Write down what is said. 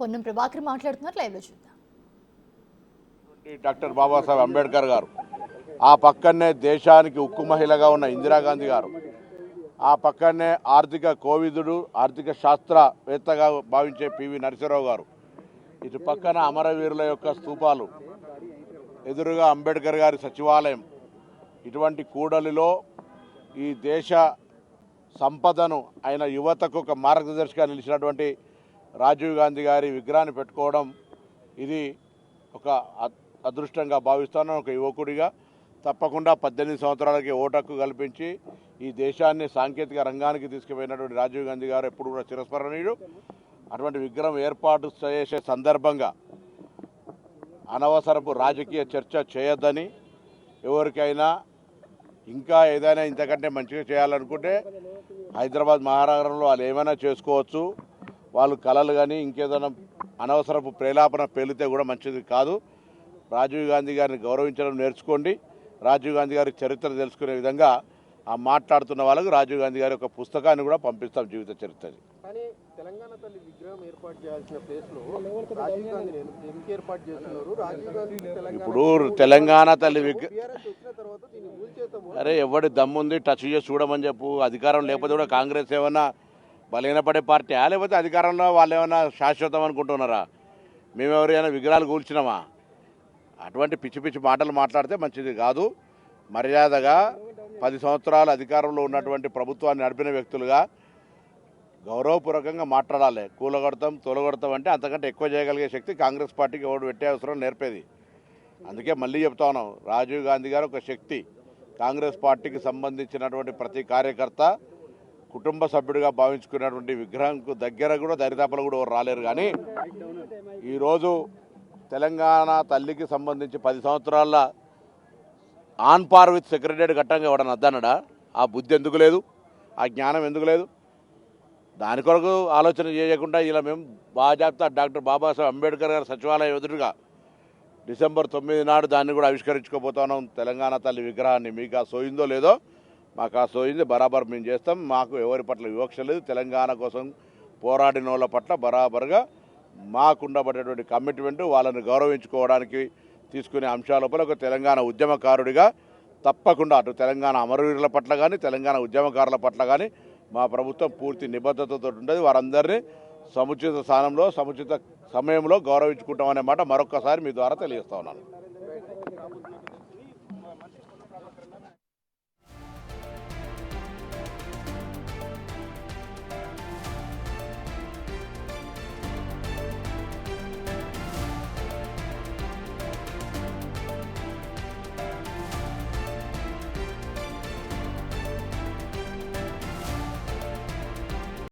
పొన్నం ప్రభాకర్ మాట్లాడుతున్నారు, లైవ్ లో చూద్దాం. డాక్టర్ బాబాసాహెబ్ అంబేద్కర్ గారు, ఆ పక్కనే దేశానికి ఉక్కు మహిళగా ఉన్న ఇందిరాగాంధీ గారు, ఆ పక్కనే ఆర్థిక కోవిదుడు, ఆర్థిక శాస్త్రవేత్తగా భావించే పివి నరసింహరావు గారు, ఇటు పక్కన అమరవీరుల యొక్క స్తూపాలు, ఎదురుగా అంబేద్కర్ గారి సచివాలయం. ఇటువంటి కూడలిలో ఈ దేశ సంపదను ఆయన యువతకు ఒక మార్గదర్శిగా నిలిచినటువంటి రాజీవ్ గాంధీ గారి విగ్రహాన్ని పెట్టుకోవడం ఇది ఒక అదృష్టంగా భావిస్తాను. ఒక యువకుడిగా తప్పకుండా 18 సంవత్సరాలకి ఓటు కల్పించి ఈ దేశాన్ని సాంకేతిక రంగానికి తీసుకుపోయినటువంటి రాజీవ్ గాంధీ గారు ఎప్పుడు కూడా చిరస్మరణీయుడు. అటువంటి విగ్రహం ఏర్పాటు చేసే సందర్భంగా అనవసరపు రాజకీయ చర్చ చేయొద్దని, ఎవరికైనా ఇంకా ఏదైనా ఇంతకంటే మంచిగా చేయాలనుకుంటే హైదరాబాద్ మహానగరంలో వాళ్ళు ఏమైనా చేసుకోవచ్చు. వాళ్ళు కళలు కానీ ఇంకేదైనా అనవసరపు ప్రేలాపన పేలితే కూడా మంచిది కాదు. రాజీవ్ గాంధీ గారిని గౌరవించడం నేర్చుకోండి. రాజీవ్ గాంధీ గారి చరిత్ర తెలుసుకునే విధంగా ఆ మాట్లాడుతున్న వాళ్ళకు రాజీవ్ గాంధీ గారి ఒక పుస్తకాన్ని కూడా పంపిస్తాం, జీవిత చరిత్రది. కానీ తెలంగాణ తల్లి విగ్రహం ఏర్పాటు చేయాల్సిన ప్లేస్లో రాజీవ్ గాంధీ ఎందుకు ఏర్పాటు చేస్తున్నారు? రాజీవ్ గాంధీ ఇప్పుడు తెలంగాణ తల్లి విగ్రహం వచ్చిన తర్వాత దీన్ని ఊల్చేద్దాము. అరే ఎవడి దమ్ముంది టచ్ చేసి చూడమని చెప్పు. అధికారం లేకపోతే కూడా కాంగ్రెస్ ఏమన్నా బలహీనపడే పార్టీయా, లేకపోతే అధికారంలో వాళ్ళు ఏమన్నా శాశ్వతం అనుకుంటున్నారా? మేమెవరైనా విగ్రహాలు కూల్చినామా? అటువంటి పిచ్చి పిచ్చి మాటలు మాట్లాడితే మంచిది కాదు. మర్యాదగా 10 సంవత్సరాలు అధికారంలో ఉన్నటువంటి ప్రభుత్వాన్ని నడిపిన వ్యక్తులుగా గౌరవపూర్వకంగా మాట్లాడాలి. కూలగొడతాం తొలగొడతాం అంటే అంతకంటే ఎక్కువ చేయగలిగే శక్తి కాంగ్రెస్ పార్టీకి ఓటు పెట్టే అవసరం నేర్పేది. అందుకే మళ్ళీ చెప్తా ఉన్నాం, రాజీవ్ గాంధీ గారు ఒక శక్తి. కాంగ్రెస్ పార్టీకి సంబంధించినటువంటి ప్రతి కార్యకర్త కుటుంబ సభ్యుడిగా భావించుకున్నటువంటి విగ్రహంకు దగ్గర కూడా దరిదాపలు కూడా ఎవరు రాలేరు. కానీ ఈరోజు తెలంగాణ తల్లికి సంబంధించి 10 సంవత్సరాల ఆన్ పార్ విత్ సెక్రటరీ కట్టంగా ఎవడన్నా అద్దన్నాడా? ఆ బుద్ధి ఎందుకు లేదు? ఆ జ్ఞానం ఎందుకు లేదు? దాని కొరకు ఆలోచన చేయకుండా ఇలా మేము బాజాప్తా డాక్టర్ బాబాసాహెబ్ అంబేద్కర్ గారి సచివాలయం ఎదురుగా డిసెంబర్ 9 నాడు దాన్ని కూడా ఆవిష్కరించుకోబోతున్నాం, తెలంగాణ తల్లి విగ్రహాన్ని. మీకు ఆ సోయిందో లేదో, మాకు ఆ సోయింది బరాబర్ మేము చేస్తాం. మాకు ఎవరి పట్ల వివక్ష లేదు. తెలంగాణ కోసం పోరాడిన వాళ్ళ పట్ల బరాబర్గా మాకుండబడేటువంటి కమిట్మెంట్, వాళ్ళని గౌరవించుకోవడానికి తీసుకునే అంశాల లోపల ఒక తెలంగాణ ఉద్యమకారుడిగా తప్పకుండా అటు తెలంగాణ అమరవీరుల పట్ల కానీ తెలంగాణ ఉద్యమకారుల పట్ల కానీ మా ప్రభుత్వం పూర్తి నిబద్ధతతో ఉంటుంది. వారందరినీ సముచిత స్థానంలో సముచిత సమయంలో గౌరవించుకుంటామనే మాట మరొక్కసారి మీ ద్వారా తెలియజేస్తా ఉన్నాను.